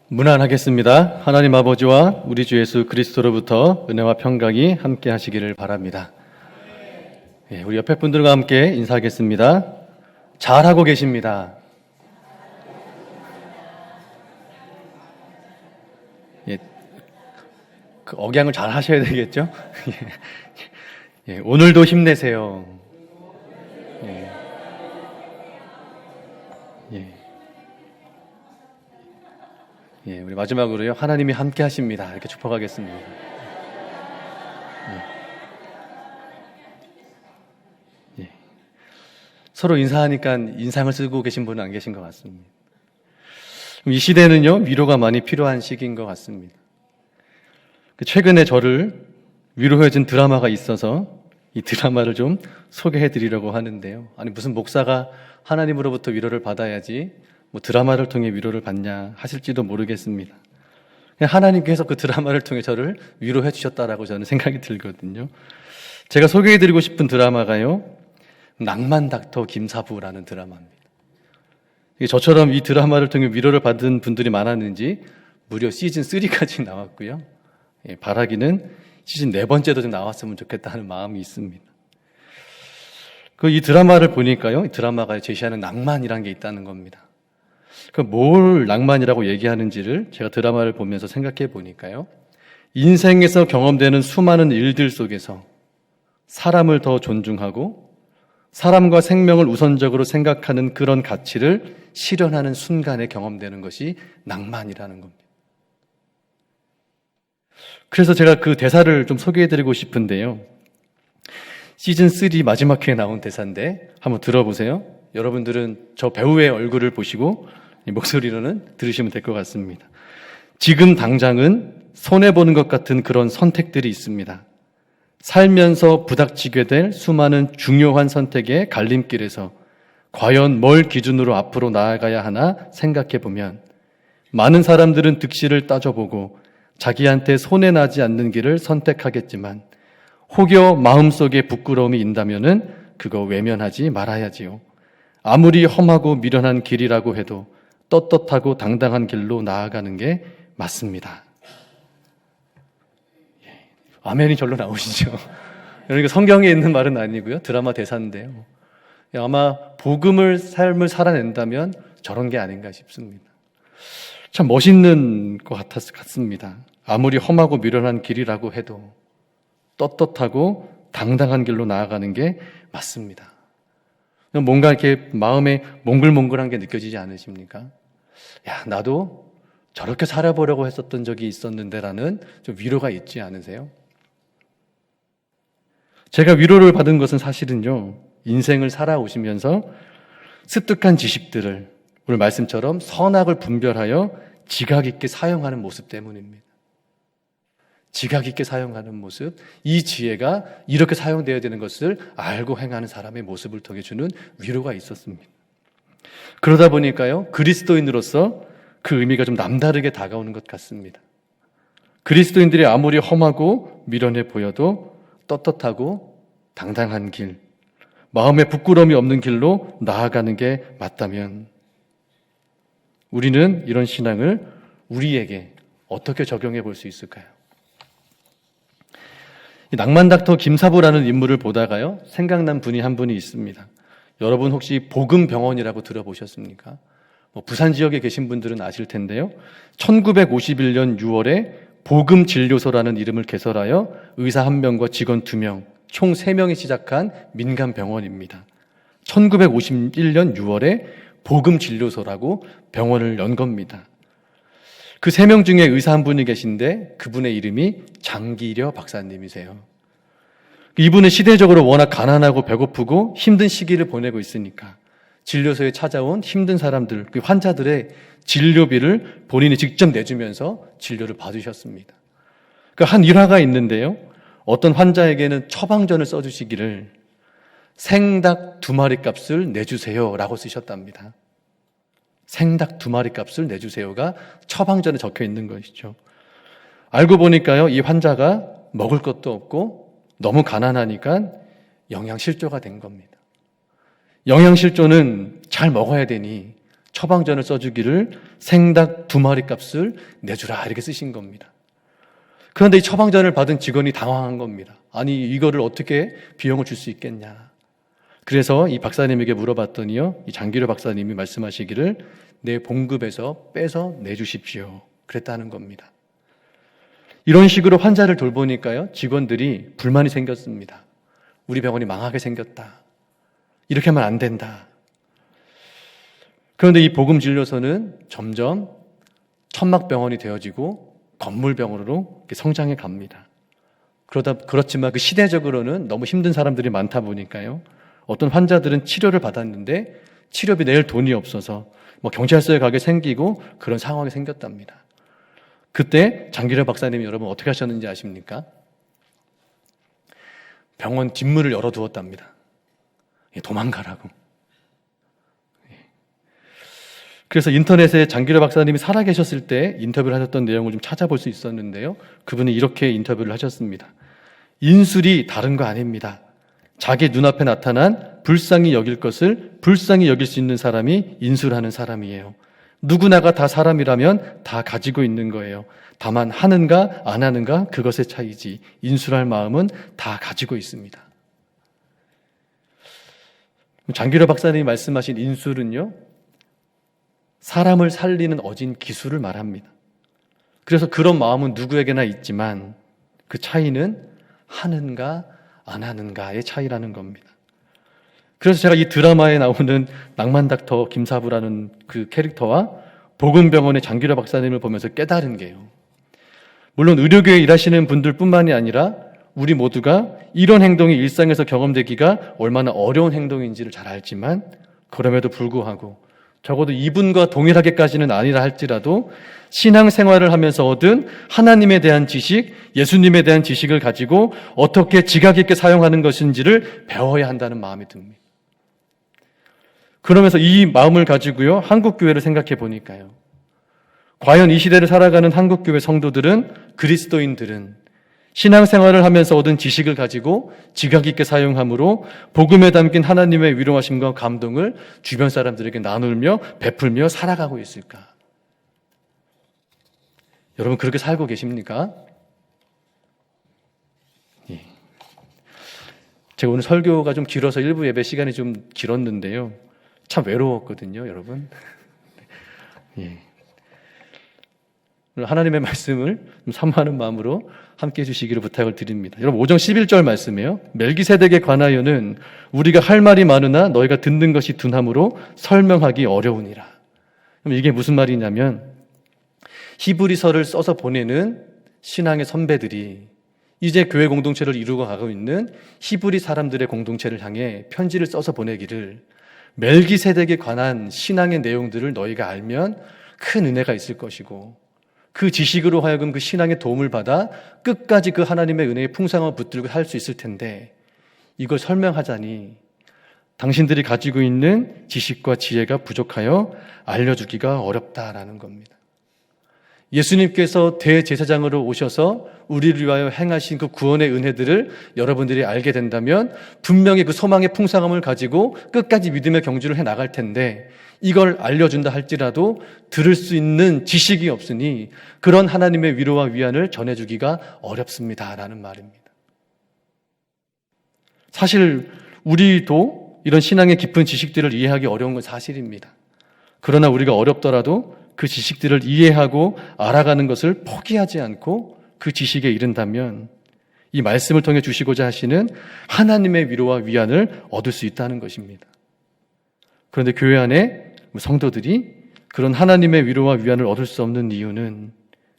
문안하겠습니다. 하나님 아버지와 우리 주 예수 그리스도로부터 은혜와 평강이 함께 하시기를 바랍니다. 우리 옆에 분들과 함께 인사하겠습니다. 잘하고 계십니다. 그 억양을 잘 하셔야 되겠죠? 오늘도 힘내세요. 우리 마지막으로요. 하나님이 함께 하십니다. 이렇게 축복하겠습니다. 서로 인사하니까 인상을 쓰고 계신 분은 안 계신 것 같습니다. 이 시대는요, 위로가 많이 필요한 시기인 것 같습니다. 최근에 저를 위로해준 드라마가 있어서 이 드라마를 좀 소개해 드리려고 하는데요. 아니, 무슨 목사가 하나님으로부터 위로를 받아야지 뭐 드라마를 통해 위로를 받냐 하실지도 모르겠습니다. 하나님께서 그 드라마를 통해 저를 위로해 주셨다라고 저는 생각이 들거든요. 제가 소개해 드리고 싶은 드라마가요, 낭만 닥터 김사부라는 드라마입니다. 저처럼 이 드라마를 통해 위로를 받은 분들이 많았는지 무려 시즌 3까지 나왔고요. 바라기는 시즌 4번째도 좀 나왔으면 좋겠다는 마음이 있습니다. 이 드라마를 보니까요, 이 드라마가 제시하는 낭만이라는 게 있다는 겁니다. 뭘 낭만이라고 얘기하는지를 제가 드라마를 보면서 생각해 보니까요, 인생에서 경험되는 수많은 일들 속에서 사람을 더 존중하고 사람과 생명을 우선적으로 생각하는 그런 가치를 실현하는 순간에 경험되는 것이 낭만이라는 겁니다. 그래서 제가 그 대사를 좀 소개해드리고 싶은데요. 시즌3 마지막 회에 나온 대사인데 한번 들어보세요. 여러분들은 저 배우의 얼굴을 보시고 이 목소리로는 들으시면 될 것 같습니다. 지금 당장은 손해보는 것 같은 그런 선택들이 있습니다. 살면서 부닥치게 될 수많은 중요한 선택의 갈림길에서 과연 뭘 기준으로 앞으로 나아가야 하나 생각해보면 많은 사람들은 득실을 따져보고 자기한테 손해나지 않는 길을 선택하겠지만 혹여 마음속에 부끄러움이 있다면은 그거 외면하지 말아야지요. 아무리 험하고 미련한 길이라고 해도 떳떳하고 당당한 길로 나아가는 게 맞습니다. 아멘이 절로 나오시죠. 그러니까 성경에 있는 말은 아니고요. 드라마 대사인데요. 아마 복음을 삶을 살아낸다면 저런 게 아닌가 싶습니다. 참 멋있는 것 같습니다. 아무리 험하고 미련한 길이라고 해도 떳떳하고 당당한 길로 나아가는 게 맞습니다. 뭔가 이렇게 마음에 몽글몽글한 게 느껴지지 않으십니까? 야, 나도 저렇게 살아보려고 했었던 적이 있었는데라는 좀 위로가 있지 않으세요? 제가 위로를 받은 것은 사실은요, 인생을 살아오시면서 습득한 지식들을 오늘 말씀처럼 선악을 분별하여 지각 있게 사용하는 모습 때문입니다. 지각 있게 사용하는 모습, 이 지혜가 이렇게 사용되어야 되는 것을 알고 행하는 사람의 모습을 통해 주는 위로가 있었습니다. 그러다 보니까요, 그리스도인으로서 그 의미가 좀 남다르게 다가오는 것 같습니다. 그리스도인들이 아무리 험하고 미련해 보여도 떳떳하고 당당한 길, 마음에 부끄러움이 없는 길로 나아가는 게 맞다면 우리는 이런 신앙을 우리에게 어떻게 적용해 볼 수 있을까요? 낭만 닥터 김사부라는 인물을 보다가요, 생각난 분이 한 분이 있습니다. 여러분 혹시 복음병원이라고 들어보셨습니까? 부산 지역에 계신 분들은 아실 텐데요. 1951년 6월에 복음진료소라는 이름을 개설하여 의사 1명과 직원 2명, 총 3명이 시작한 민간병원입니다. 1951년 6월에 복음진료소라고 병원을 연 겁니다. 그 3명 중에 의사 한 분이 계신데 그분의 이름이 장기려 박사님이세요. 이분은 시대적으로 워낙 가난하고 배고프고 힘든 시기를 보내고 있으니까 진료소에 찾아온 힘든 사람들, 그 환자들의 진료비를 본인이 직접 내주면서 진료를 받으셨습니다. 한 일화가 있는데요. 어떤 환자에게는 처방전을 써주시기를 생닭 2마리 값을 내주세요 라고 쓰셨답니다. 생닭 2마리 값을 내주세요가 처방전에 적혀 있는 것이죠. 알고 보니까요, 이 환자가 먹을 것도 없고 너무 가난하니까 영양실조가 된 겁니다. 영양실조는 잘 먹어야 되니 처방전을 써주기를 생닭 2마리 값을 내주라 이렇게 쓰신 겁니다. 그런데 이 처방전을 받은 직원이 당황한 겁니다. 아니 이거를 어떻게 비용을 줄 수 있겠냐. 그래서 이 박사님에게 물어봤더니요, 이 장기료 박사님이 말씀하시기를 내 봉급에서 빼서 내주십시오 그랬다는 겁니다. 이런 식으로 환자를 돌보니까요, 직원들이 불만이 생겼습니다. 우리 병원이 망하게 생겼다. 이렇게 하면 안 된다. 그런데 이 복음진료소는 점점 천막병원이 되어지고 건물병원으로 성장해 갑니다. 그렇지만 그 시대적으로는 너무 힘든 사람들이 많다 보니까요, 어떤 환자들은 치료를 받았는데 치료비 낼 돈이 없어서 경찰서에 가게 생기고 그런 상황이 생겼답니다. 그때 장기료 박사님이 여러분 어떻게 하셨는지 아십니까? 병원 뒷문을 열어두었답니다. 도망가라고. 그래서 인터넷에 장기료 박사님이 살아계셨을 때 인터뷰를 하셨던 내용을 좀 찾아볼 수 있었는데요. 그분이 이렇게 인터뷰를 하셨습니다. 인술이 다른 거 아닙니다. 자기 눈앞에 나타난 불쌍히 여길 것을 불쌍히 여길 수 있는 사람이 인술하는 사람이에요. 누구나가 다 사람이라면 다 가지고 있는 거예요. 다만 하는가 안 하는가 그것의 차이지 인술할 마음은 다 가지고 있습니다. 장기료 박사님이 말씀하신 인술은요, 사람을 살리는 어진 기술을 말합니다. 그래서 그런 마음은 누구에게나 있지만 그 차이는 하는가 안 하는가의 차이라는 겁니다. 그래서 제가 이 드라마에 나오는 낭만 닥터 김사부라는 그 캐릭터와 복음병원의 장기료 박사님을 보면서 깨달은 게요, 물론 의료계에 일하시는 분들 뿐만이 아니라 우리 모두가 이런 행동이 일상에서 경험되기가 얼마나 어려운 행동인지를 잘 알지만 그럼에도 불구하고 적어도 이분과 동일하게까지는 아니라 할지라도 신앙생활을 하면서 얻은 하나님에 대한 지식, 예수님에 대한 지식을 가지고 어떻게 지각 있게 사용하는 것인지를 배워야 한다는 마음이 듭니다. 그러면서 이 마음을 가지고요, 한국교회를 생각해 보니까요, 과연 이 시대를 살아가는 한국교회 성도들은, 그리스도인들은 신앙생활을 하면서 얻은 지식을 가지고 지각 있게 사용함으로 복음에 담긴 하나님의 위로하심과 감동을 주변 사람들에게 나누며 베풀며 살아가고 있을까? 여러분 그렇게 살고 계십니까? 예. 제가 오늘 설교가 좀 길어서 일부 예배 시간이 좀 길었는데요, 참 외로웠거든요, 여러분. 예. 하나님의 말씀을 사모하는 마음으로 함께 해주시기를 부탁을 드립니다. 여러분 5장 11절 말씀이에요. 멜기세덱에 관하여는 우리가 할 말이 많으나 너희가 듣는 것이 둔함으로 설명하기 어려우니라. 그럼 이게 무슨 말이냐면, 히브리서를 써서 보내는 신앙의 선배들이 이제 교회 공동체를 이루고 가고 있는 히브리 사람들의 공동체를 향해 편지를 써서 보내기를, 멜기세덱에 관한 신앙의 내용들을 너희가 알면 큰 은혜가 있을 것이고 그 지식으로 하여금 그 신앙의 도움을 받아 끝까지 그 하나님의 은혜의 풍성함을 붙들고 살 수 있을 텐데 이걸 설명하자니 당신들이 가지고 있는 지식과 지혜가 부족하여 알려주기가 어렵다라는 겁니다. 예수님께서 대제사장으로 오셔서 우리를 위하여 행하신 그 구원의 은혜들을 여러분들이 알게 된다면 분명히 그 소망의 풍성함을 가지고 끝까지 믿음의 경주를 해나갈 텐데, 이걸 알려준다 할지라도 들을 수 있는 지식이 없으니 그런 하나님의 위로와 위안을 전해주기가 어렵습니다라는 말입니다. 사실 우리도 이런 신앙의 깊은 지식들을 이해하기 어려운 건 사실입니다. 그러나 우리가 어렵더라도 그 지식들을 이해하고 알아가는 것을 포기하지 않고 그 지식에 이른다면 이 말씀을 통해 주시고자 하시는 하나님의 위로와 위안을 얻을 수 있다는 것입니다. 그런데 교회 안에 성도들이 그런 하나님의 위로와 위안을 얻을 수 없는 이유는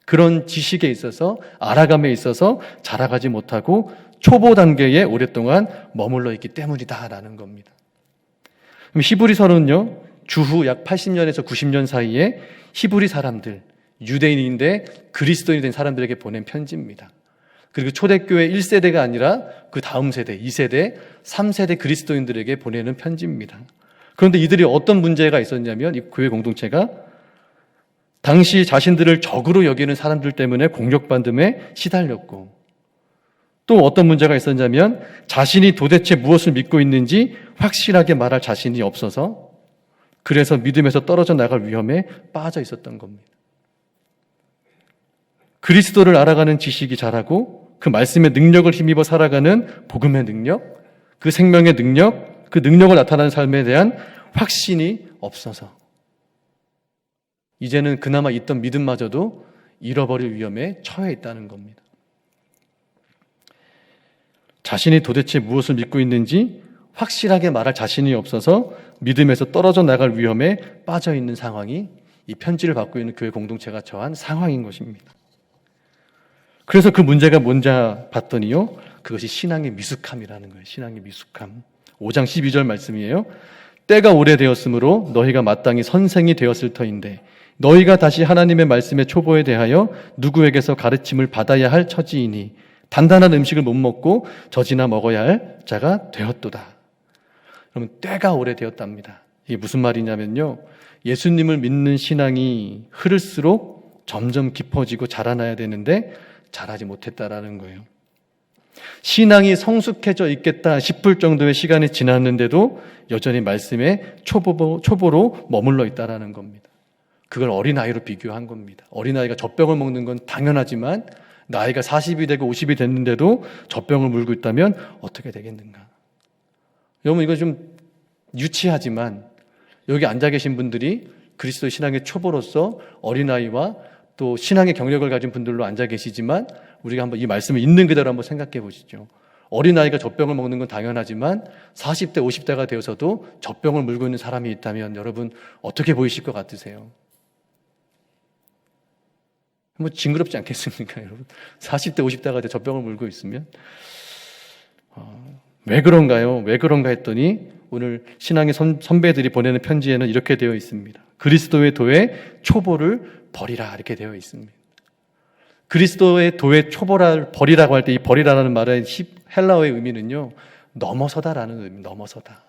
그런 지식에 있어서, 알아감에 있어서 자라가지 못하고 초보 단계에 오랫동안 머물러 있기 때문이다라는 겁니다. 그럼 히브리서는요, 주후 약 80년에서 90년 사이에 히브리 사람들, 유대인인데 그리스도인이 된 사람들에게 보낸 편지입니다. 그리고 초대교회 1세대가 아니라 그 다음 세대, 2세대, 3세대 그리스도인들에게 보내는 편지입니다. 그런데 이들이 어떤 문제가 있었냐면, 이 교회 공동체가 당시 자신들을 적으로 여기는 사람들 때문에 공격받음에 시달렸고, 또 어떤 문제가 있었냐면 자신이 도대체 무엇을 믿고 있는지 확실하게 말할 자신이 없어서 그래서 믿음에서 떨어져 나갈 위험에 빠져 있었던 겁니다. 그리스도를 알아가는 지식이 자라고 그 말씀의 능력을 힘입어 살아가는 복음의 능력, 그 생명의 능력, 그 능력을 나타나는 삶에 대한 확신이 없어서 이제는 그나마 있던 믿음마저도 잃어버릴 위험에 처해 있다는 겁니다. 자신이 도대체 무엇을 믿고 있는지 확실하게 말할 자신이 없어서 믿음에서 떨어져 나갈 위험에 빠져 있는 상황이 이 편지를 받고 있는 교회 공동체가 처한 상황인 것입니다. 그래서 그 문제가 뭔지 봤더니요, 그것이 신앙의 미숙함이라는 거예요. 신앙의 미숙함. 5장 12절 말씀이에요. 때가 오래되었으므로 너희가 마땅히 선생이 되었을 터인데 너희가 다시 하나님의 말씀의 초보에 대하여 누구에게서 가르침을 받아야 할 처지이니 단단한 음식을 못 먹고 젖이나 먹어야 할 자가 되었도다. 그러면 때가 오래되었답니다. 이게 무슨 말이냐면요, 예수님을 믿는 신앙이 흐를수록 점점 깊어지고 자라나야 되는데 자라지 못했다라는 거예요. 신앙이 성숙해져 있겠다 싶을 정도의 시간이 지났는데도 여전히 말씀에 초보로 머물러 있다라는 겁니다. 그걸 어린아이로 비교한 겁니다. 어린아이가 젖병을 먹는 건 당연하지만 나이가 40이 되고 50이 됐는데도 젖병을 물고 있다면 어떻게 되겠는가. 여러분, 이거 좀 유치하지만 여기 앉아 계신 분들이 그리스도 신앙의 초보로서 어린아이와 또 신앙의 경력을 가진 분들로 앉아 계시지만 우리가 한번 이 말씀을 있는 그대로 한번 생각해 보시죠. 어린아이가 젖병을 먹는 건 당연하지만 40대, 50대가 되어서도 젖병을 물고 있는 사람이 있다면 여러분 어떻게 보이실 것 같으세요? 뭐 징그럽지 않겠습니까, 여러분? 40대, 50대가 돼 젖병을 물고 있으면 왜 그런가요? 왜 그런가 했더니 오늘 신앙의 선배들이 보내는 편지에는 이렇게 되어 있습니다. 그리스도의 도의 초보를 버리라, 이렇게 되어 있습니다. 그리스도의 도의 초보를 버리라고 할 때 이 버리라는 말의 헬라어의 의미는요, 넘어서다라는 의미, 넘어서다.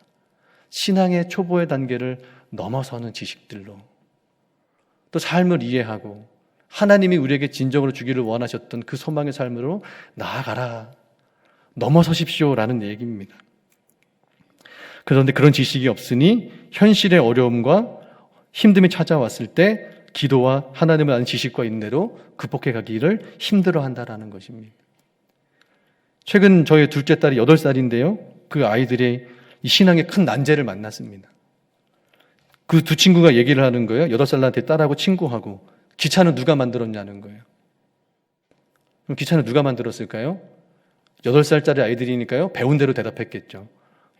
신앙의 초보의 단계를 넘어서는 지식들로 또 삶을 이해하고 하나님이 우리에게 진정으로 주기를 원하셨던 그 소망의 삶으로 나아가라, 넘어서십시오라는 얘기입니다. 그런데 그런 지식이 없으니 현실의 어려움과 힘듦이 찾아왔을 때 기도와 하나님을 아는 지식과 인내로 극복해 가기를 힘들어한다라는 것입니다. 최근 저희 둘째 딸이 8살인데요. 그 아이들의 이 신앙의 큰 난제를 만났습니다. 그 두 친구가 얘기를 하는 거예요. 8살 나한테 딸하고 친구하고 기차는 누가 만들었냐는 거예요. 그럼 기차는 누가 만들었을까요? 8살짜리 아이들이니까요. 배운 대로 대답했겠죠.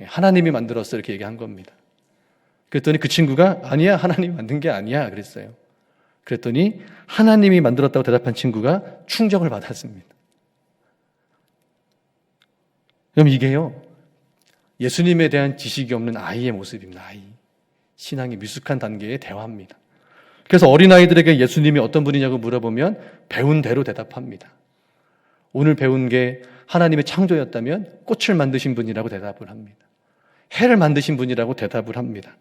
하나님이 만들었어, 이렇게 얘기한 겁니다. 그랬더니 그 친구가 아니야, 하나님이 만든 게 아니야 그랬어요. 그랬더니 하나님이 만들었다고 대답한 친구가 충격을 받았습니다. 그럼 이게요, 예수님에 대한 지식이 없는 아이의 모습입니다. 아이. 신앙이 미숙한 단계의 대화입니다. 그래서 어린아이들에게 예수님이 어떤 분이냐고 물어보면 배운 대로 대답합니다. 오늘 배운 게 하나님의 창조였다면 꽃을 만드신 분이라고 대답을 합니다. 해를 만드신 분이라고 대답을 합니다.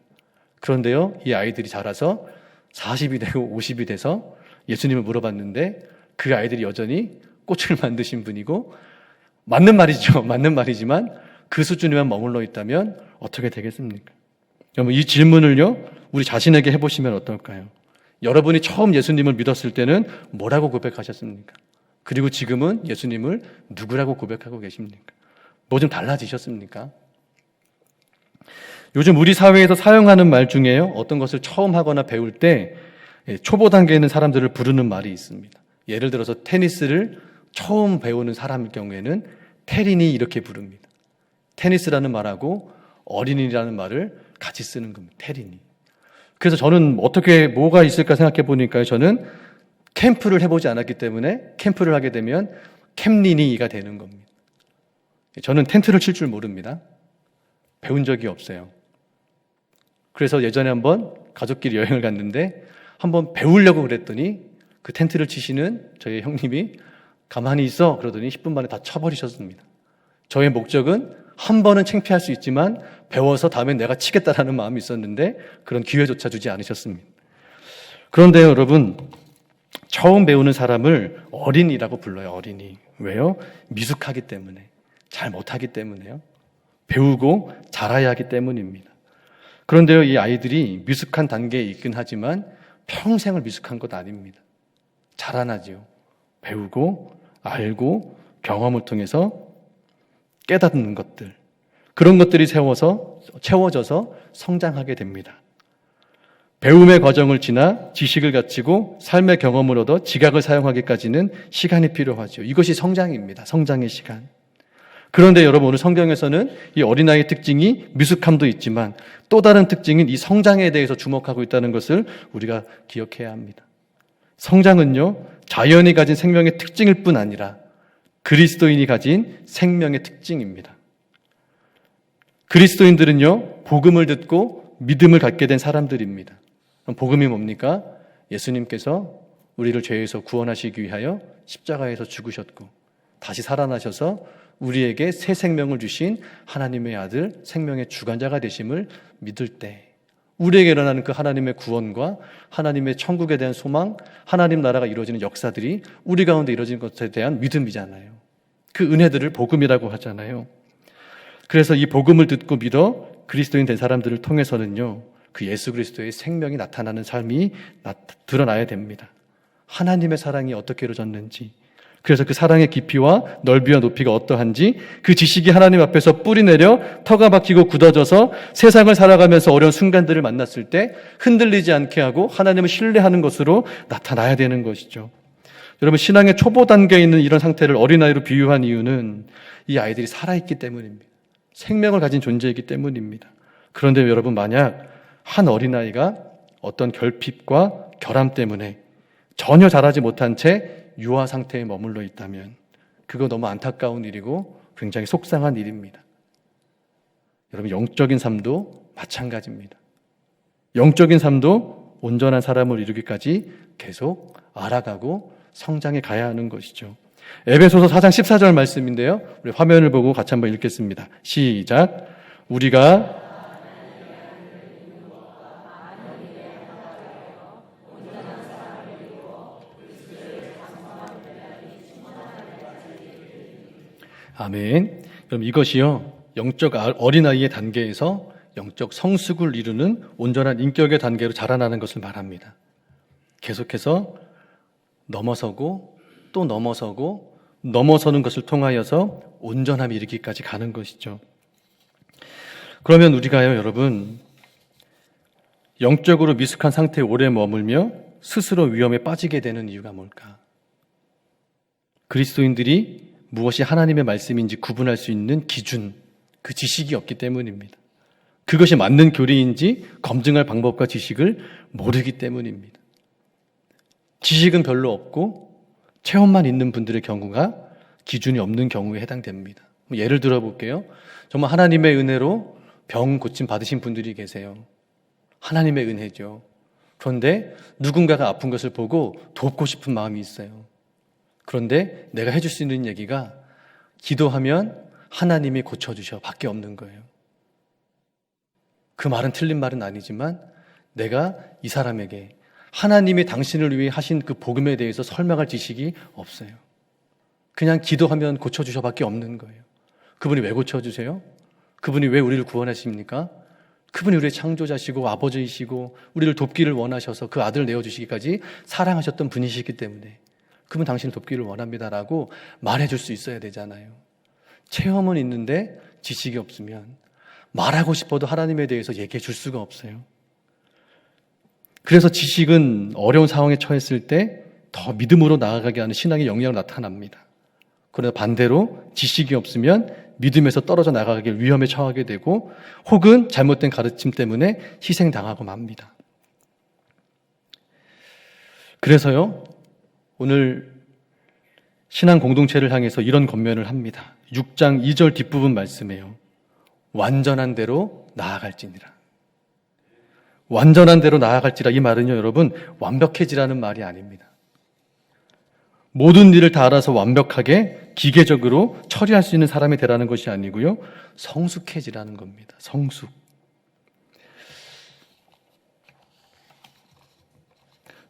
그런데요, 이 아이들이 자라서 40이 되고 50이 돼서 예수님을 물어봤는데 그 아이들이 여전히 꽃을 만드신 분이고, 맞는 말이죠. 맞는 말이지만 그 수준에만 머물러 있다면 어떻게 되겠습니까? 여러분, 이 질문을요, 우리 자신에게 해보시면 어떨까요? 여러분이 처음 예수님을 믿었을 때는 뭐라고 고백하셨습니까? 그리고 지금은 예수님을 누구라고 고백하고 계십니까? 뭐 좀 달라지셨습니까? 요즘 우리 사회에서 사용하는 말 중에요, 어떤 것을 처음 하거나 배울 때 초보 단계에 있는 사람들을 부르는 말이 있습니다. 예를 들어서 테니스를 처음 배우는 사람일 경우에는 테린이 이렇게 부릅니다. 테니스라는 말하고 어린이라는 말을 같이 쓰는 겁니다. 테린이. 그래서 저는 어떻게 뭐가 있을까 생각해 보니까요, 저는 캠프를 해보지 않았기 때문에 캠프를 하게 되면 캠린이가 되는 겁니다. 저는 텐트를 칠 줄 모릅니다. 배운 적이 없어요. 그래서 예전에 한번 가족끼리 여행을 갔는데 한번 배우려고 그랬더니 그 텐트를 치시는 저희 형님이 가만히 있어 그러더니 10분 만에 다 쳐버리셨습니다. 저의 목적은 한 번은 창피할 수 있지만 배워서 다음엔 내가 치겠다라는 마음이 있었는데 그런 기회조차 주지 않으셨습니다. 그런데 여러분, 처음 배우는 사람을 어린이라고 불러요. 어린이. 왜요? 미숙하기 때문에, 잘 못하기 때문에요. 배우고 자라야 하기 때문입니다. 그런데요, 이 아이들이 미숙한 단계에 있긴 하지만 평생을 미숙한 것 아닙니다. 자라나지요. 배우고 알고 경험을 통해서 깨닫는 것들, 그런 것들이 채워져서 성장하게 됩니다. 배움의 과정을 지나 지식을 갖추고 삶의 경험을 얻어 지각을 사용하기까지는 시간이 필요하죠. 이것이 성장입니다. 성장의 시간. 그런데 여러분, 오늘 성경에서는 이 어린아이의 특징이 미숙함도 있지만 또 다른 특징인 이 성장에 대해서 주목하고 있다는 것을 우리가 기억해야 합니다. 성장은요, 자연이 가진 생명의 특징일 뿐 아니라 그리스도인이 가진 생명의 특징입니다. 그리스도인들은요, 복음을 듣고 믿음을 갖게 된 사람들입니다. 그럼 복음이 뭡니까? 예수님께서 우리를 죄에서 구원하시기 위하여 십자가에서 죽으셨고 다시 살아나셔서 우리에게 새 생명을 주신 하나님의 아들, 생명의 주관자가 되심을 믿을 때 우리에게 일어나는 그 하나님의 구원과 하나님의 천국에 대한 소망, 하나님 나라가 이루어지는 역사들이 우리 가운데 이루어지는 것에 대한 믿음이잖아요. 그 은혜들을 복음이라고 하잖아요. 그래서 이 복음을 듣고 믿어 그리스도인 된 사람들을 통해서는요, 그 예수 그리스도의 생명이 나타나는 삶이 드러나야 됩니다. 하나님의 사랑이 어떻게 이루어졌는지, 그래서 그 사랑의 깊이와 넓이와 높이가 어떠한지, 그 지식이 하나님 앞에서 뿌리내려 터가 박히고 굳어져서 세상을 살아가면서 어려운 순간들을 만났을 때 흔들리지 않게 하고 하나님을 신뢰하는 것으로 나타나야 되는 것이죠. 여러분, 신앙의 초보 단계에 있는 이런 상태를 어린아이로 비유한 이유는 이 아이들이 살아있기 때문입니다. 생명을 가진 존재이기 때문입니다. 그런데 여러분, 만약 한 어린아이가 어떤 결핍과 결함 때문에 전혀 자라지 못한 채 유아 상태에 머물러 있다면 그거 너무 안타까운 일이고 굉장히 속상한 일입니다. 여러분, 영적인 삶도 마찬가지입니다. 영적인 삶도 온전한 사람을 이루기까지 계속 알아가고 성장해 가야 하는 것이죠. 에베소서 4장 14절 말씀인데요, 우리 화면을 보고 같이 한번 읽겠습니다. 시작. 우리가 아멘. 그럼 이것이요, 영적 어린아이의 단계에서 영적 성숙을 이루는 온전한 인격의 단계로 자라나는 것을 말합니다. 계속해서 넘어서고 또 넘어서고 넘어서는 것을 통하여서 온전함이 이르기까지 가는 것이죠. 그러면 우리가요, 여러분, 영적으로 미숙한 상태에 오래 머물며 스스로 위험에 빠지게 되는 이유가 뭘까? 그리스도인들이 무엇이 하나님의 말씀인지 구분할 수 있는 기준, 그 지식이 없기 때문입니다. 그것이 맞는 교리인지 검증할 방법과 지식을 모르기 때문입니다. 지식은 별로 없고 체험만 있는 분들의 경우가 기준이 없는 경우에 해당됩니다. 예를 들어 볼게요. 정말 하나님의 은혜로 병 고침 받으신 분들이 계세요. 하나님의 은혜죠. 그런데 누군가가 아픈 것을 보고 돕고 싶은 마음이 있어요. 그런데 내가 해줄 수 있는 얘기가 기도하면 하나님이 고쳐주셔 밖에 없는 거예요. 그 말은 틀린 말은 아니지만 내가 이 사람에게 하나님이 당신을 위해 하신 그 복음에 대해서 설명할 지식이 없어요. 그냥 기도하면 고쳐주셔 밖에 없는 거예요. 그분이 왜 고쳐주세요? 그분이 왜 우리를 구원하십니까? 그분이 우리의 창조자시고 아버지이시고 우리를 돕기를 원하셔서 그 아들을 내어주시기까지 사랑하셨던 분이시기 때문에 그분 당신을 돕기를 원합니다라고 말해줄 수 있어야 되잖아요. 체험은 있는데 지식이 없으면 말하고 싶어도 하나님에 대해서 얘기해 줄 수가 없어요. 그래서 지식은 어려운 상황에 처했을 때 더 믿음으로 나아가게 하는 신앙의 영향으로 나타납니다. 그러나 반대로 지식이 없으면 믿음에서 떨어져 나가길 위험에 처하게 되고 혹은 잘못된 가르침 때문에 희생당하고 맙니다. 그래서요, 오늘 신앙 공동체를 향해서 이런 권면을 합니다. 6장 2절 뒷부분 말씀이에요. 완전한 대로 나아갈지니라. 완전한 대로 나아갈지라, 이 말은요, 여러분, 완벽해지라는 말이 아닙니다. 모든 일을 다 알아서 완벽하게 기계적으로 처리할 수 있는 사람이 되라는 것이 아니고요, 성숙해지라는 겁니다. 성숙.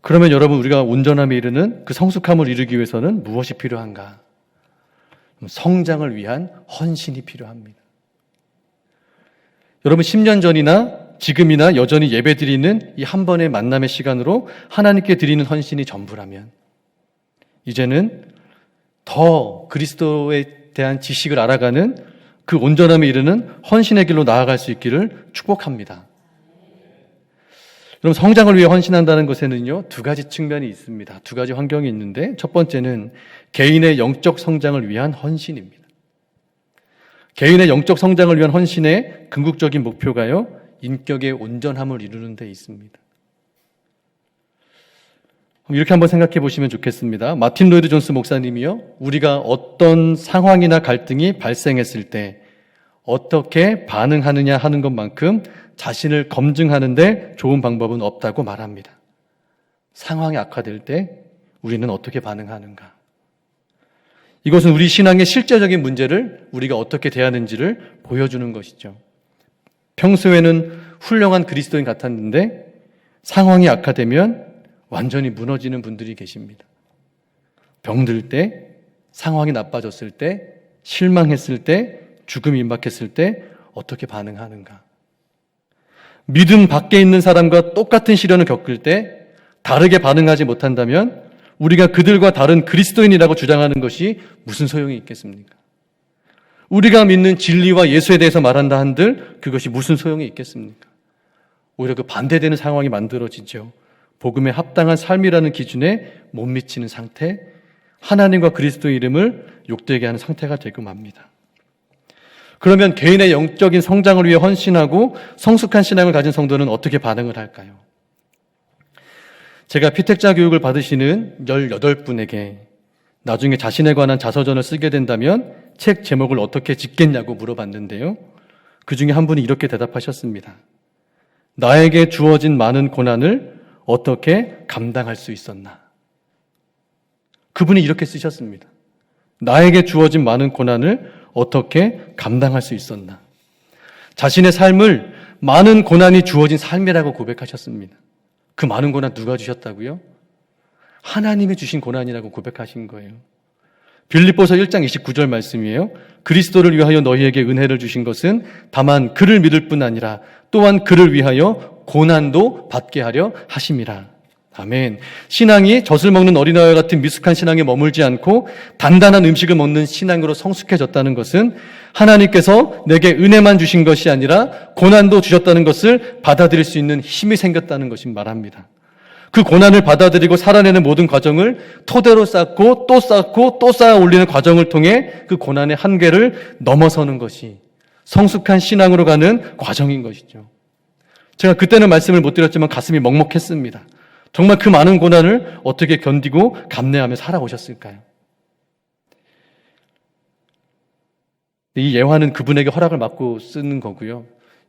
그러면 여러분, 우리가 온전함에 이르는 그 성숙함을 이루기 위해서는 무엇이 필요한가? 성장을 위한 헌신이 필요합니다. 여러분, 10년 전이나 지금이나 여전히 예배드리는 이 한 번의 만남의 시간으로 하나님께 드리는 헌신이 전부라면 이제는 더 그리스도에 대한 지식을 알아가는 그 온전함에 이르는 헌신의 길로 나아갈 수 있기를 축복합니다. 그럼 성장을 위해 헌신한다는 것에는요, 두 가지 측면이 있습니다. 두 가지 환경이 있는데 첫 번째는 개인의 영적 성장을 위한 헌신입니다. 개인의 영적 성장을 위한 헌신의 궁극적인 목표가요, 인격의 온전함을 이루는 데 있습니다. 이렇게 한번 생각해 보시면 좋겠습니다. 마틴 로이드 존스 목사님이요, 우리가 어떤 상황이나 갈등이 발생했을 때 어떻게 반응하느냐 하는 것만큼 자신을 검증하는데 좋은 방법은 없다고 말합니다. 상황이 악화될 때 우리는 어떻게 반응하는가? 이것은 우리 신앙의 실제적인 문제를 우리가 어떻게 대하는지를 보여주는 것이죠. 평소에는 훌륭한 그리스도인 같았는데 상황이 악화되면 완전히 무너지는 분들이 계십니다. 병들 때, 상황이 나빠졌을 때, 실망했을 때, 죽음이 임박했을 때 어떻게 반응하는가? 믿음 밖에 있는 사람과 똑같은 시련을 겪을 때 다르게 반응하지 못한다면 우리가 그들과 다른 그리스도인이라고 주장하는 것이 무슨 소용이 있겠습니까? 우리가 믿는 진리와 예수에 대해서 말한다 한들 그것이 무슨 소용이 있겠습니까? 오히려 그 반대되는 상황이 만들어지죠. 복음에 합당한 삶이라는 기준에 못 미치는 상태, 하나님과 그리스도의 이름을 욕되게 하는 상태가 되고 맙니다. 그러면 개인의 영적인 성장을 위해 헌신하고 성숙한 신앙을 가진 성도는 어떻게 반응을 할까요? 제가 피택자 교육을 받으시는 18분에게 나중에 자신에 관한 자서전을 쓰게 된다면 책 제목을 어떻게 짓겠냐고 물어봤는데요. 그 중에 한 분이 이렇게 대답하셨습니다. 나에게 주어진 많은 고난을 어떻게 감당할 수 있었나? 그분이 이렇게 쓰셨습니다. 나에게 주어진 많은 고난을 어떻게 감당할 수 있었나? 자신의 삶을 많은 고난이 주어진 삶이라고 고백하셨습니다. 그 많은 고난 누가 주셨다고요? 하나님이 주신 고난이라고 고백하신 거예요. 빌립보서 1장 29절 말씀이에요. 그리스도를 위하여 너희에게 은혜를 주신 것은 다만 그를 믿을 뿐 아니라 또한 그를 위하여 고난도 받게 하려 하심이라. 아멘. 신앙이 젖을 먹는 어린아이와 같은 미숙한 신앙에 머물지 않고 단단한 음식을 먹는 신앙으로 성숙해졌다는 것은 하나님께서 내게 은혜만 주신 것이 아니라 고난도 주셨다는 것을 받아들일 수 있는 힘이 생겼다는 것을 말합니다. 그 고난을 받아들이고 살아내는 모든 과정을 토대로 쌓고 또 쌓고 또 쌓아 올리는 과정을 통해 그 고난의 한계를 넘어서는 것이 성숙한 신앙으로 가는 과정인 것이죠. 제가 그때는 말씀을 못 드렸지만 가슴이 먹먹했습니다. 정말 그 많은 고난을 어떻게 견디고 감내하며 살아오셨을까요? 이 예화는 그분에게 허락을 받고 쓰는 거고요.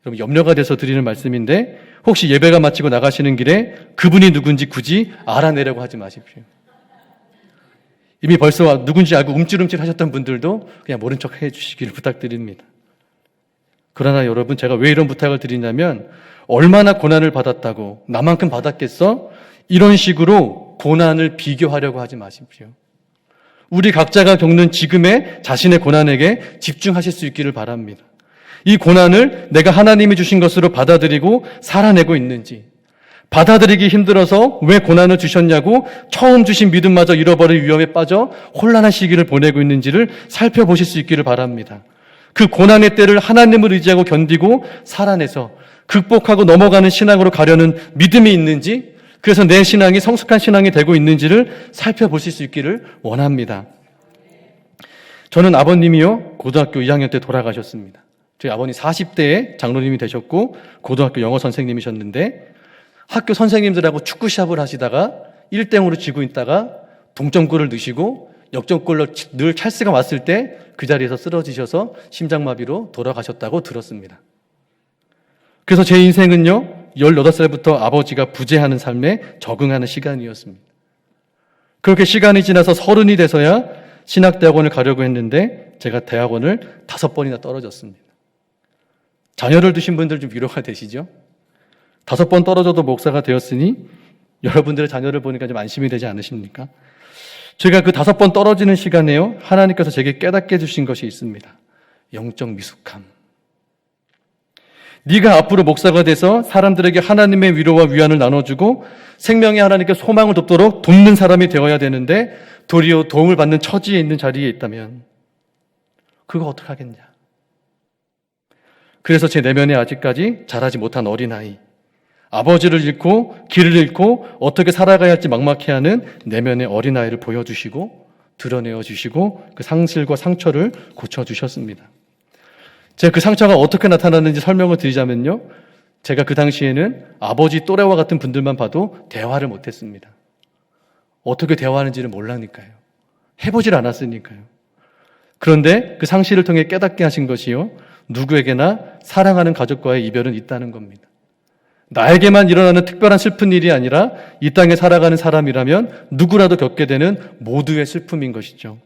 여러분 염려가 돼서 드리는 말씀인데 혹시 예배가 마치고 나가시는 길에 그분이 누군지 굳이 알아내려고 하지 마십시오. 이미 벌써 누군지 알고 움찔움찔 하셨던 분들도 그냥 모른 척 해주시기를 부탁드립니다. 그러나 여러분, 제가 왜 이런 부탁을 드리냐면 얼마나 고난을 받았다고 나만큼 받았겠어? 이런 식으로 고난을 비교하려고 하지 마십시오. 우리 각자가 겪는 지금의 자신의 고난에게 집중하실 수 있기를 바랍니다. 이 고난을 내가 하나님이 주신 것으로 받아들이고 살아내고 있는지, 받아들이기 힘들어서 왜 고난을 주셨냐고 처음 주신 믿음마저 잃어버릴 위험에 빠져 혼란한 시기를 보내고 있는지를 살펴보실 수 있기를 바랍니다. 그 고난의 때를 하나님을 의지하고 견디고 살아내서 극복하고 넘어가는 신앙으로 가려는 믿음이 있는지, 그래서 내 신앙이 성숙한 신앙이 되고 있는지를 살펴보실 수 있기를 원합니다. 저는 아버님이요, 고등학교 2학년 때 돌아가셨습니다. 저희 아버님 40대에 장로님이 되셨고 고등학교 영어 선생님이셨는데 학교 선생님들하고 축구 시합을 하시다가 1대0으로 지고 있다가 동점골을 넣으시고 역전골로 늘 찰스가 왔을 때 그 자리에서 쓰러지셔서 심장마비로 돌아가셨다고 들었습니다. 그래서 제 인생은요, 18살부터 아버지가 부재하는 삶에 적응하는 시간이었습니다. 그렇게 시간이 지나서 30이 돼서야 신학대학원을 가려고 했는데 제가 대학원을 5번이나 떨어졌습니다. 자녀를 두신 분들 좀 위로가 되시죠? 5번 떨어져도 목사가 되었으니 여러분들의 자녀를 보니까 좀 안심이 되지 않으십니까? 제가 그 5번 떨어지는 시간에요, 하나님께서 제게 깨닫게 해주신 것이 있습니다. 영적 미숙함. 네가 앞으로 목사가 돼서 사람들에게 하나님의 위로와 위안을 나눠주고 생명의 하나님께 소망을 돕도록 돕는 사람이 되어야 되는데 도리어 도움을 받는 처지에 있는 자리에 있다면 그거 어떡하겠냐. 그래서 제 내면에 아직까지 자라지 못한 어린아이, 아버지를 잃고 길을 잃고 어떻게 살아가야 할지 막막해하는 내면의 어린아이를 보여주시고 드러내어 주시고 그 상실과 상처를 고쳐주셨습니다. 제가 그 상처가 어떻게 나타나는지 설명을 드리자면요, 제가 그 당시에는 아버지 또래와 같은 분들만 봐도 대화를 못했습니다. 어떻게 대화하는지를 몰라니까요. 해보질 않았으니까요. 그런데 그 상실을 통해 깨닫게 하신 것이요, 누구에게나 사랑하는 가족과의 이별은 있다는 겁니다. 나에게만 일어나는 특별한 슬픈 일이 아니라 이 땅에 살아가는 사람이라면 누구라도 겪게 되는 모두의 슬픔인 것이죠.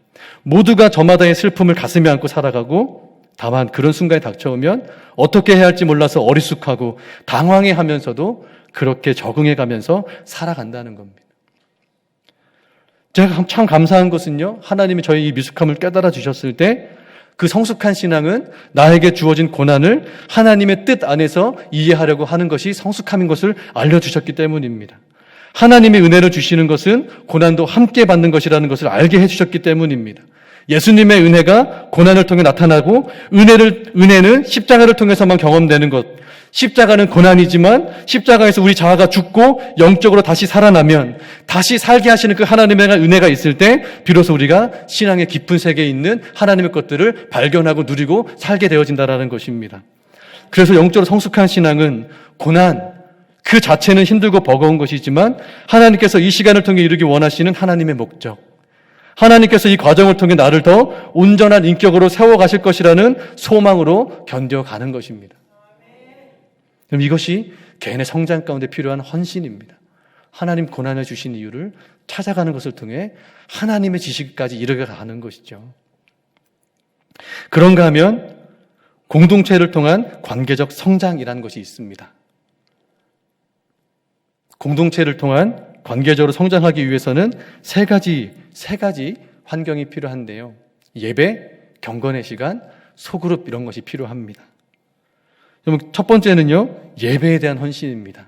모두가 저마다의 슬픔을 가슴에 안고 살아가고, 다만 그런 순간이 닥쳐오면 어떻게 해야 할지 몰라서 어리숙하고 당황해하면서도 그렇게 적응해가면서 살아간다는 겁니다. 제가 참 감사한 것은요, 하나님이 저희 이 미숙함을 깨달아 주셨을 때 그 성숙한 신앙은 나에게 주어진 고난을 하나님의 뜻 안에서 이해하려고 하는 것이 성숙함인 것을 알려주셨기 때문입니다. 하나님의 은혜를 주시는 것은 고난도 함께 받는 것이라는 것을 알게 해주셨기 때문입니다. 예수님의 은혜가 고난을 통해 나타나고 은혜는 십자가를 통해서만 경험되는 것. 십자가는 고난이지만 십자가에서 우리 자아가 죽고 영적으로 다시 살아나면 다시 살게 하시는 그 하나님의 은혜가 있을 때 비로소 우리가 신앙의 깊은 세계에 있는 하나님의 것들을 발견하고 누리고 살게 되어진다는 것입니다. 그래서 영적으로 성숙한 신앙은 고난 그 자체는 힘들고 버거운 것이지만 하나님께서 이 시간을 통해 이루기 원하시는 하나님의 목적, 하나님께서 이 과정을 통해 나를 더 온전한 인격으로 세워가실 것이라는 소망으로 견뎌가는 것입니다. 그럼 이것이 개인의 성장 가운데 필요한 헌신입니다. 하나님 고난을 주신 이유를 찾아가는 것을 통해 하나님의 지식까지 이르게가는 것이죠. 그런가 하면 공동체를 통한 관계적 성장이라는 것이 있습니다. 공동체를 통한 관계적으로 성장하기 위해서는 세 가지 환경이 필요한데요. 예배, 경건의 시간, 소그룹 이런 것이 필요합니다. 첫 번째는요, 예배에 대한 헌신입니다.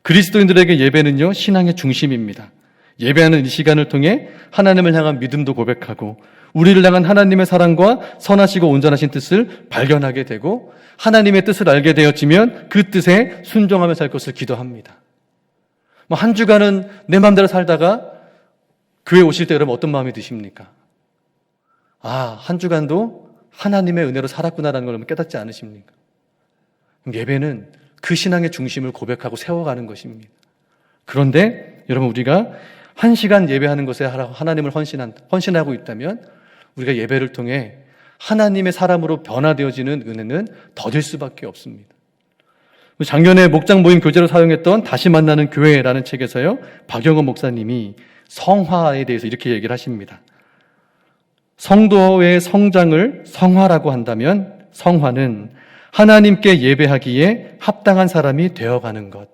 그리스도인들에게 예배는요, 신앙의 중심입니다. 예배하는 이 시간을 통해 하나님을 향한 믿음도 고백하고 우리를 향한 하나님의 사랑과 선하시고 온전하신 뜻을 발견하게 되고 하나님의 뜻을 알게 되어지면 그 뜻에 순종하며 살 것을 기도합니다. 한 주간은 내 마음대로 살다가 교회 오실 때 여러분 어떤 마음이 드십니까? 한 주간도 하나님의 은혜로 살았구나라는 걸 깨닫지 않으십니까? 예배는 그 신앙의 중심을 고백하고 세워가는 것입니다. 그런데 여러분 우리가 1시간 예배하는 것에 하나님을 헌신하고 있다면 우리가 예배를 통해 하나님의 사람으로 변화되어지는 은혜는 더딜 수밖에 없습니다. 작년에 목장 모임 교재로 사용했던 다시 만나는 교회라는 책에서요, 박영원 목사님이 성화에 대해서 이렇게 얘기를 하십니다. 성도의 성장을 성화라고 한다면 성화는 하나님께 예배하기에 합당한 사람이 되어가는 것.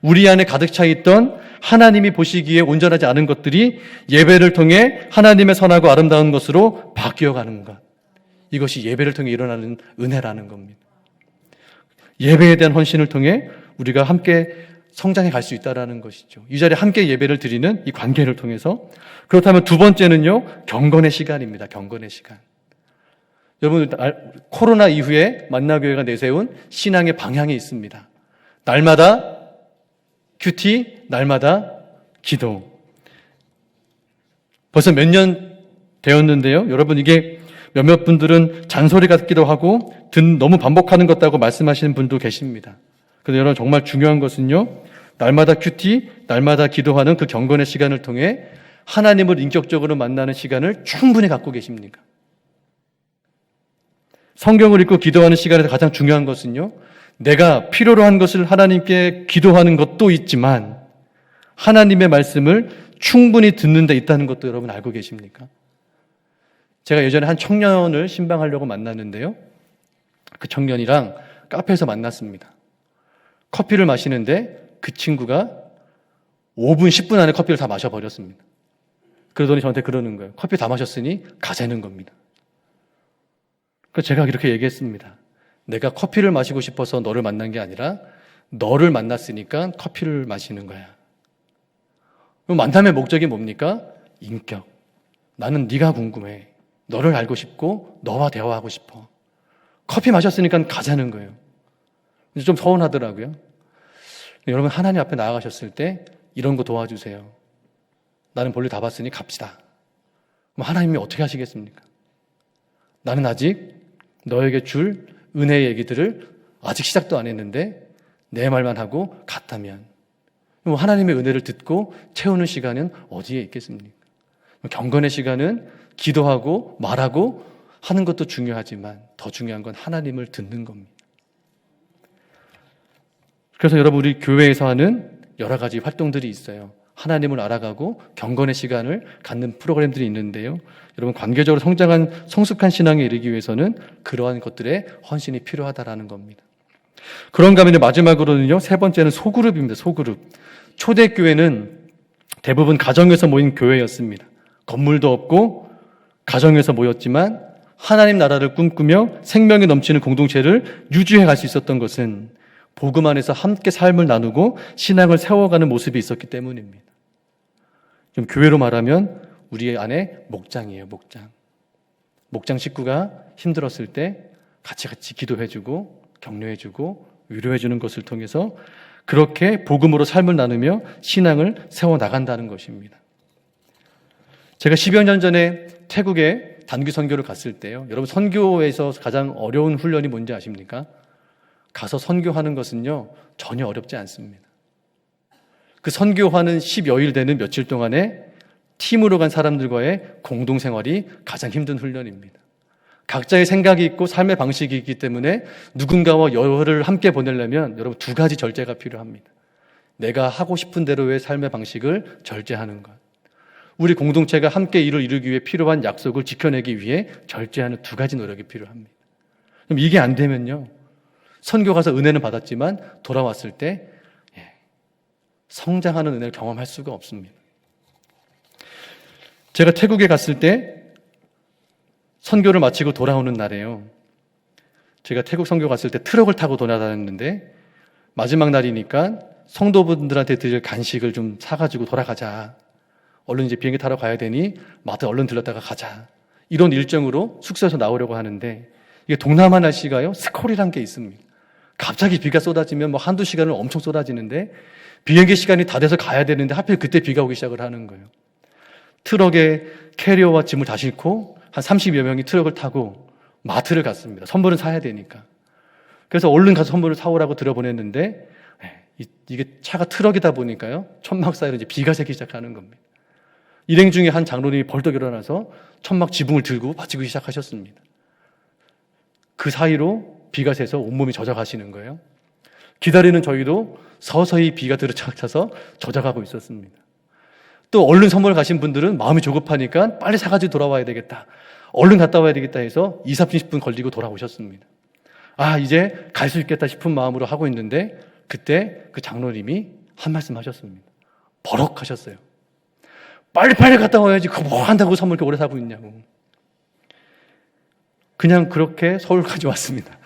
우리 안에 가득 차 있던 하나님이 보시기에 온전하지 않은 것들이 예배를 통해 하나님의 선하고 아름다운 것으로 바뀌어가는 것. 이것이 예배를 통해 일어나는 은혜라는 겁니다. 예배에 대한 헌신을 통해 우리가 함께 성장해 갈 수 있다는 것이죠. 이 자리에 함께 예배를 드리는 이 관계를 통해서. 그렇다면 두 번째는요, 경건의 시간입니다. 경건의 시간. 여러분, 코로나 이후에 만나교회가 내세운 신앙의 방향이 있습니다. 날마다 큐티, 날마다 기도. 벌써 몇 년 되었는데요. 여러분, 이게 몇몇 분들은 잔소리 같기도 하고 너무 반복하는 것 같다고 말씀하시는 분도 계십니다. 그런데 여러분 정말 중요한 것은요, 날마다 큐티, 날마다 기도하는 그 경건의 시간을 통해 하나님을 인격적으로 만나는 시간을 충분히 갖고 계십니까? 성경을 읽고 기도하는 시간에서 가장 중요한 것은요, 내가 필요로 한 것을 하나님께 기도하는 것도 있지만 하나님의 말씀을 충분히 듣는 데 있다는 것도 여러분 알고 계십니까? 제가 예전에 한 청년을 신방하려고 만났는데요, 그 청년이랑 카페에서 만났습니다. 커피를 마시는데 그 친구가 5분, 10분 안에 커피를 다 마셔버렸습니다. 그러더니 저한테 그러는 거예요. 커피 다 마셨으니 가자는 겁니다. 그래서 제가 이렇게 얘기했습니다. 내가 커피를 마시고 싶어서 너를 만난 게 아니라 너를 만났으니까 커피를 마시는 거야. 그럼 만남의 목적이 뭡니까? 인격. 나는 네가 궁금해. 너를 알고 싶고 너와 대화하고 싶어. 커피 마셨으니까 가자는 거예요. 좀 서운하더라고요. 여러분 하나님 앞에 나아가셨을 때 이런 거 도와주세요. 나는 볼일 다 봤으니 갑시다. 그럼 하나님이 어떻게 하시겠습니까? 나는 아직 너에게 줄 은혜의 얘기들을 아직 시작도 안 했는데 내 말만 하고 갔다면 하나님의 은혜를 듣고 채우는 시간은 어디에 있겠습니까? 경건의 시간은 기도하고 말하고 하는 것도 중요하지만 더 중요한 건 하나님을 듣는 겁니다. 그래서 여러분 우리 교회에서 하는 여러 가지 활동들이 있어요. 하나님을 알아가고 경건의 시간을 갖는 프로그램들이 있는데요. 여러분 관계적으로 성장한 성숙한 신앙에 이르기 위해서는 그러한 것들의 헌신이 필요하다라는 겁니다. 그런가 하면 마지막으로는요. 세 번째는 소그룹입니다. 소그룹. 초대교회는 대부분 가정에서 모인 교회였습니다. 건물도 없고 가정에서 모였지만 하나님 나라를 꿈꾸며 생명이 넘치는 공동체를 유지해 갈 수 있었던 것은 복음 안에서 함께 삶을 나누고 신앙을 세워가는 모습이 있었기 때문입니다. 좀 교회로 말하면 우리 안에 목장이에요. 목장 식구가 힘들었을 때 같이 기도해주고 격려해주고 위로해주는 것을 통해서 그렇게 복음으로 삶을 나누며 신앙을 세워나간다는 것입니다. 제가 10여 년 전에 태국에 단기 선교를 갔을 때요. 여러분 선교에서 가장 어려운 훈련이 뭔지 아십니까? 가서 선교하는 것은요. 전혀 어렵지 않습니다. 그 선교하는 10여일 되는 며칠 동안에 팀으로 간 사람들과의 공동생활이 가장 힘든 훈련입니다. 각자의 생각이 있고 삶의 방식이 있기 때문에 누군가와 열흘을 함께 보내려면 여러분 두 가지 절제가 필요합니다. 내가 하고 싶은 대로의 삶의 방식을 절제하는 것. 우리 공동체가 함께 일을 이루기 위해 필요한 약속을 지켜내기 위해 절제하는 두 가지 노력이 필요합니다. 그럼 이게 안 되면요. 선교 가서 은혜는 받았지만 돌아왔을 때 성장하는 은혜를 경험할 수가 없습니다. 제가 태국에 갔을 때 선교를 마치고 돌아오는 날에요. 제가 태국 선교 갔을 때 트럭을 타고 돌아다녔는데 마지막 날이니까 성도분들한테 드릴 간식을 좀 사가지고 돌아가자. 얼른 이제 비행기 타러 가야 되니 마트 얼른 들렀다가 가자. 이런 일정으로 숙소에서 나오려고 하는데 이게 동남아 날씨가요. 스콜이란 게 있습니다. 갑자기 비가 쏟아지면 한두 시간을 엄청 쏟아지는데 비행기 시간이 다 돼서 가야 되는데 하필 그때 비가 오기 시작을 하는 거예요. 트럭에 캐리어와 짐을 다 싣고 한 30여 명이 트럭을 타고 마트를 갔습니다. 선물은 사야 되니까. 그래서 얼른 가서 선물을 사오라고 들어보냈는데 이게 차가 트럭이다 보니까요. 천막 사이로 이제 비가 새기 시작하는 겁니다. 일행 중에 한 장로님이 벌떡 일어나서 천막 지붕을 들고 받치고 시작하셨습니다. 그 사이로 비가 새서 온몸이 젖어가시는 거예요. 기다리는 저희도 서서히 비가 들어차서 젖어가고 있었습니다. 또 얼른 선물 가신 분들은 마음이 조급하니까 빨리 사가지고 돌아와야 되겠다. 얼른 갔다 와야 되겠다 해서 20, 30분 걸리고 돌아오셨습니다. 이제 갈 수 있겠다 싶은 마음으로 하고 있는데 그때 그 장로님이 한 말씀 하셨습니다. 버럭 하셨어요. 빨리빨리 갔다 와야지 그거 뭐 한다고 선물 이렇게 오래 사고 있냐고. 그냥 그렇게 서울까지 왔습니다.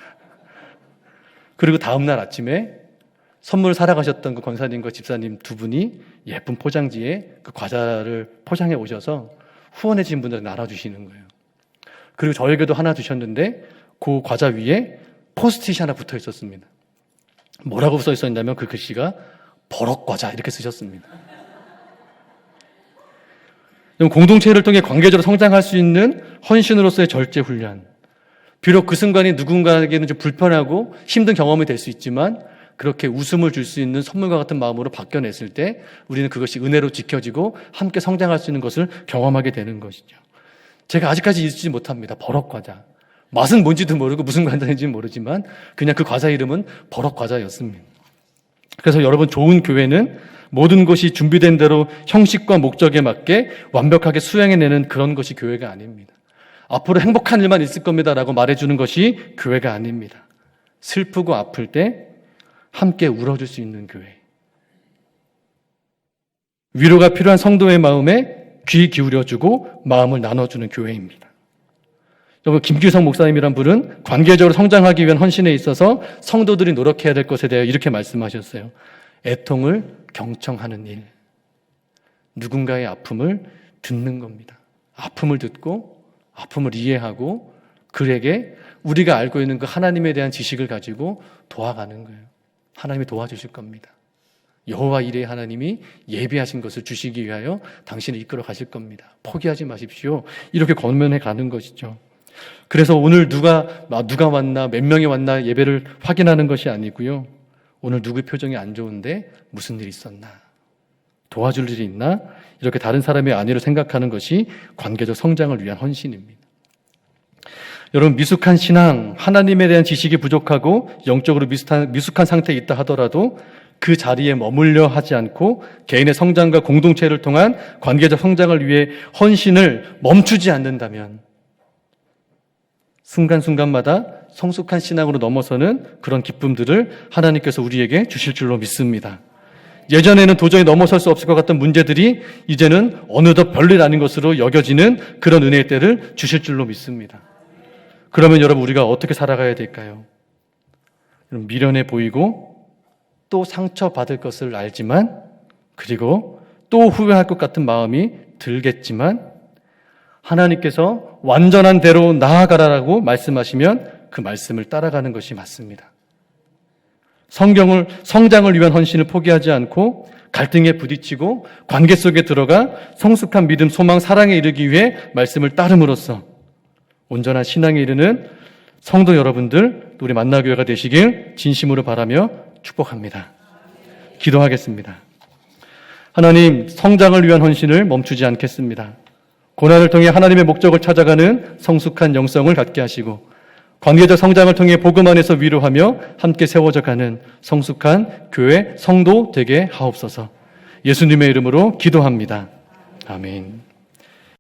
그리고 다음날 아침에 선물을 사러 가셨던 그 권사님과 집사님 두 분이 예쁜 포장지에 그 과자를 포장해 오셔서 후원해 주신 분들한테 나눠주시는 거예요. 그리고 저에게도 하나 주셨는데 그 과자 위에 포스트잇이 하나 붙어 있었습니다. 뭐라고 써 있었냐면 그 글씨가 버럭과자 이렇게 쓰셨습니다. 공동체를 통해 관계적으로 성장할 수 있는 헌신으로서의 절제 훈련. 비록 그 순간이 누군가에게는 좀 불편하고 힘든 경험이 될 수 있지만 그렇게 웃음을 줄 수 있는 선물과 같은 마음으로 바뀌어냈을 때 우리는 그것이 은혜로 지켜지고 함께 성장할 수 있는 것을 경험하게 되는 것이죠. 제가 아직까지 잊지 못합니다. 버럭과자. 맛은 뭔지도 모르고 무슨 과자인지는 모르지만 그냥 그 과자 이름은 버럭과자였습니다. 그래서 여러분 좋은 교회는 모든 것이 준비된 대로 형식과 목적에 맞게 완벽하게 수행해내는 그런 것이 교회가 아닙니다. 앞으로 행복한 일만 있을 겁니다라고 말해주는 것이 교회가 아닙니다. 슬프고 아플 때 함께 울어줄 수 있는 교회. 위로가 필요한 성도의 마음에 귀 기울여주고 마음을 나눠주는 교회입니다. 여러분, 김규성 목사님이란 분은 관계적으로 성장하기 위한 헌신에 있어서 성도들이 노력해야 될 것에 대해 이렇게 말씀하셨어요. 애통을 경청하는 일. 누군가의 아픔을 듣는 겁니다. 아픔을 듣고 아픔을 이해하고 그에게 우리가 알고 있는 그 하나님에 대한 지식을 가지고 도와가는 거예요. 하나님이 도와주실 겁니다. 여호와 이레 하나님이 예비하신 것을 주시기 위하여 당신을 이끌어 가실 겁니다. 포기하지 마십시오. 이렇게 권면해 가는 것이죠. 그래서 오늘 누가 왔나, 몇 명이 왔나 예배를 확인하는 것이 아니고요. 오늘 누구 표정이 안 좋은데 무슨 일이 있었나? 도와줄 일이 있나? 이렇게 다른 사람의 안위를 생각하는 것이 관계적 성장을 위한 헌신입니다. 여러분, 미숙한 신앙, 하나님에 대한 지식이 부족하고 영적으로 미숙한 상태에 있다 하더라도 그 자리에 머물려 하지 않고 개인의 성장과 공동체를 통한 관계적 성장을 위해 헌신을 멈추지 않는다면 순간순간마다 성숙한 신앙으로 넘어서는 그런 기쁨들을 하나님께서 우리에게 주실 줄로 믿습니다. 예전에는 도저히 넘어설 수 없을 것 같던 문제들이 이제는 어느덧 별일 아닌 것으로 여겨지는 그런 은혜의 때를 주실 줄로 믿습니다. 그러면 여러분, 우리가 어떻게 살아가야 될까요? 미련해 보이고 또 상처받을 것을 알지만, 그리고 또 후회할 것 같은 마음이 들겠지만, 하나님께서 완전한 대로 나아가라라고 말씀하시면 그 말씀을 따라가는 것이 맞습니다. 성장을 위한 헌신을 포기하지 않고 갈등에 부딪히고 관계 속에 들어가 성숙한 믿음, 소망, 사랑에 이르기 위해 말씀을 따름으로써 온전한 신앙에 이르는 성도 여러분들, 우리 만나교회가 되시길 진심으로 바라며 축복합니다. 기도하겠습니다. 하나님, 성장을 위한 헌신을 멈추지 않겠습니다. 고난을 통해 하나님의 목적을 찾아가는 성숙한 영성을 갖게 하시고 관계적 성장을 통해 복음 안에서 위로하며 함께 세워져 가는 성숙한 교회 성도 되게 하옵소서. 예수님의 이름으로 기도합니다. 아멘.